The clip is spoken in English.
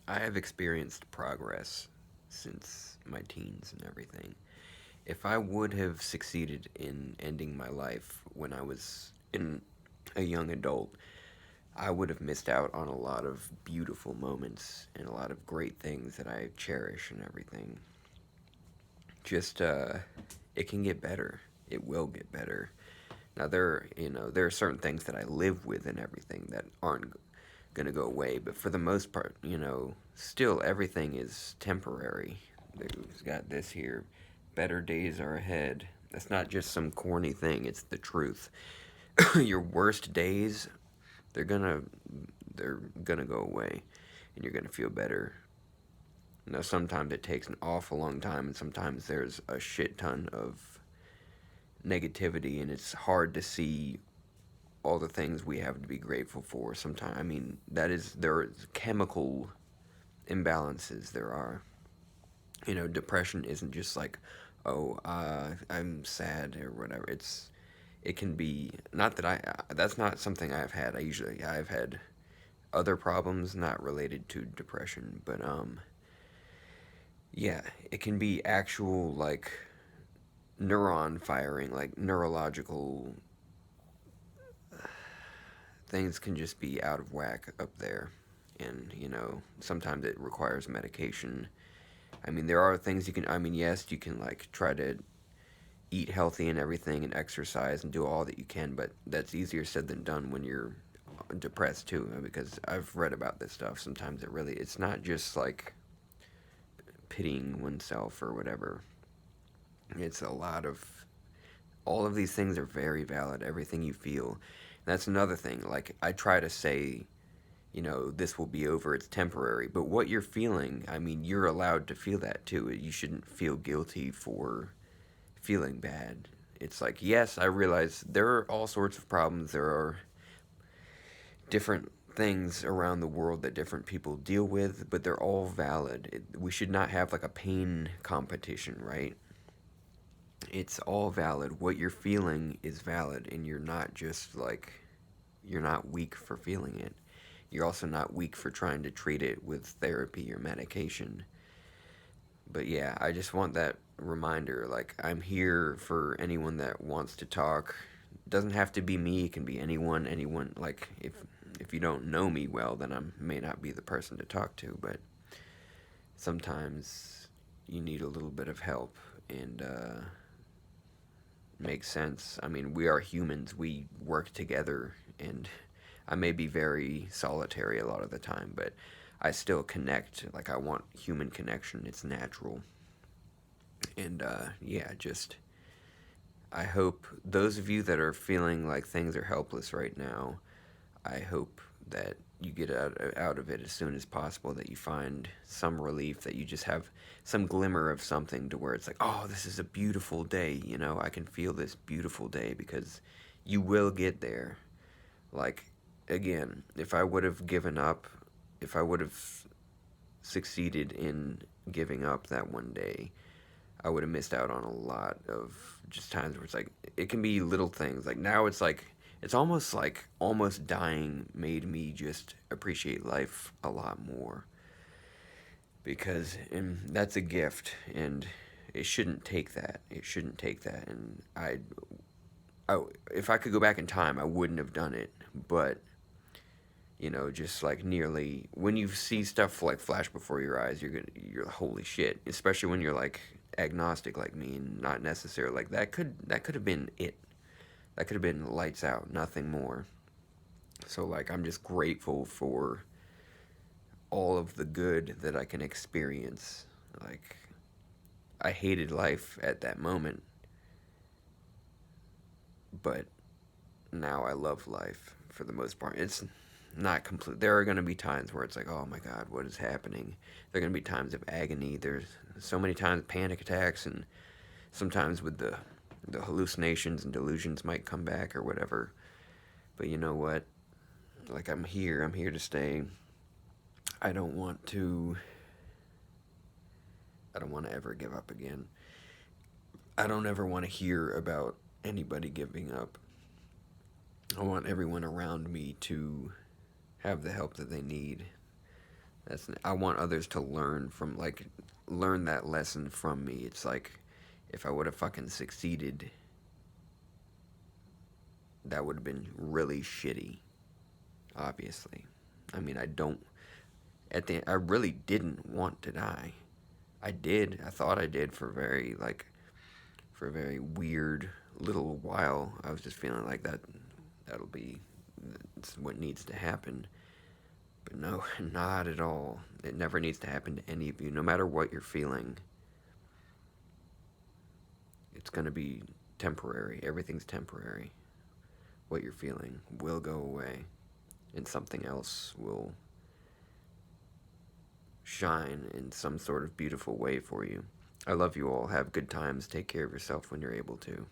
I have experienced progress since my teens and everything. If I would have succeeded in ending my life when I was in a young adult, I would have missed out on a lot of beautiful moments and a lot of great things that I cherish and everything. Just it can get better. It will get better. Now there are certain things that I live with and everything that aren't gonna go away, but for the most part, still everything is temporary. We've got this here. Better days are ahead. That's not just some corny thing, it's the truth. Your worst days, they're gonna they're gonna go away and you're gonna feel better. Now sometimes it takes an awful long time and sometimes there's a shit ton of negativity and it's hard to see all the things we have to be grateful for sometimes. I mean, there are chemical imbalances. There are, depression isn't just like, oh, I'm sad or whatever. It can be, not that that's not something I've had. I've had other problems not related to depression, but, yeah, it can be actual, like, neuron firing, like neurological things can just be out of whack up there. And, sometimes it requires medication. I mean, there are things yes, you can, like, try to eat healthy and everything and exercise and do all that you can, but that's easier said than done when you're depressed, too, because I've read about this stuff. Sometimes it's not just, like, pitying oneself or whatever. It's a lot of, all of these things are very valid, everything you feel. And that's another thing. Like, I try to say, this will be over, it's temporary. But what you're feeling, I mean, you're allowed to feel that too. You shouldn't feel guilty for feeling bad. It's like, yes, I realize there are all sorts of problems. There are different things around the world that different people deal with, but they're all valid. We should not have like a pain competition, right? It's all valid. What you're feeling is valid, and you're not just like, you're not weak for feeling it. You're also not weak for trying to treat it with therapy or medication. But yeah, I just want that reminder. Like, I'm here for anyone that wants to talk. It doesn't have to be me. It can be anyone. Anyone. Like, if you don't know me well, then I may not be the person to talk to. But sometimes you need a little bit of help, and makes sense. I mean, we are humans. We work together, and I may be very solitary a lot of the time, but I still connect. Like, I want human connection. It's natural. And yeah, just I hope those of you that are feeling like things are helpless right now, I hope that you get out of it as soon as possible, that you find some relief, that you just have some glimmer of something to where it's like, oh, this is a beautiful day, I can feel this beautiful day, because you will get there. Like, again, if I would have given up, if I would have succeeded in giving up that one day, I would have missed out on a lot of just times where it's like, it can be little things. Like, now it's like, it's almost like almost dying made me just appreciate life a lot more. Because, and that's a gift, and it shouldn't take that. It shouldn't take that. And if I could go back in time, I wouldn't have done it. But, just like nearly, when you see stuff like flash before your eyes, you're holy shit. Especially when you're like agnostic like me and not necessarily like that could have been it. That could have been lights out, nothing more. So, like, I'm just grateful for all of the good that I can experience. Like, I hated life at that moment, but now I love life for the most part. It's not complete. There are going to be times where it's like, oh my God, what is happening? There are going to be times of agony. There's so many times panic attacks, and sometimes with the hallucinations and delusions might come back or whatever. But you know what? Like, I'm here. I'm here to stay. I don't want to. I don't want to ever give up again. I don't ever want to hear about anybody giving up. I want everyone around me to have the help that they need. I want others to learn from, like, learn that lesson from me. It's like, if I would have fucking succeeded, that would have been really shitty, obviously. I mean, I don't, I really didn't want to die. I did. I thought I did for for a very weird little while. I was just feeling like that'll be, that's what needs to happen. But no, not at all. It never needs to happen to any of you. No matter what you're feeling, it's going to be temporary. Everything's temporary. What you're feeling will go away, and something else will shine in some sort of beautiful way for you. I love you all. Have good times. Take care of yourself when you're able to.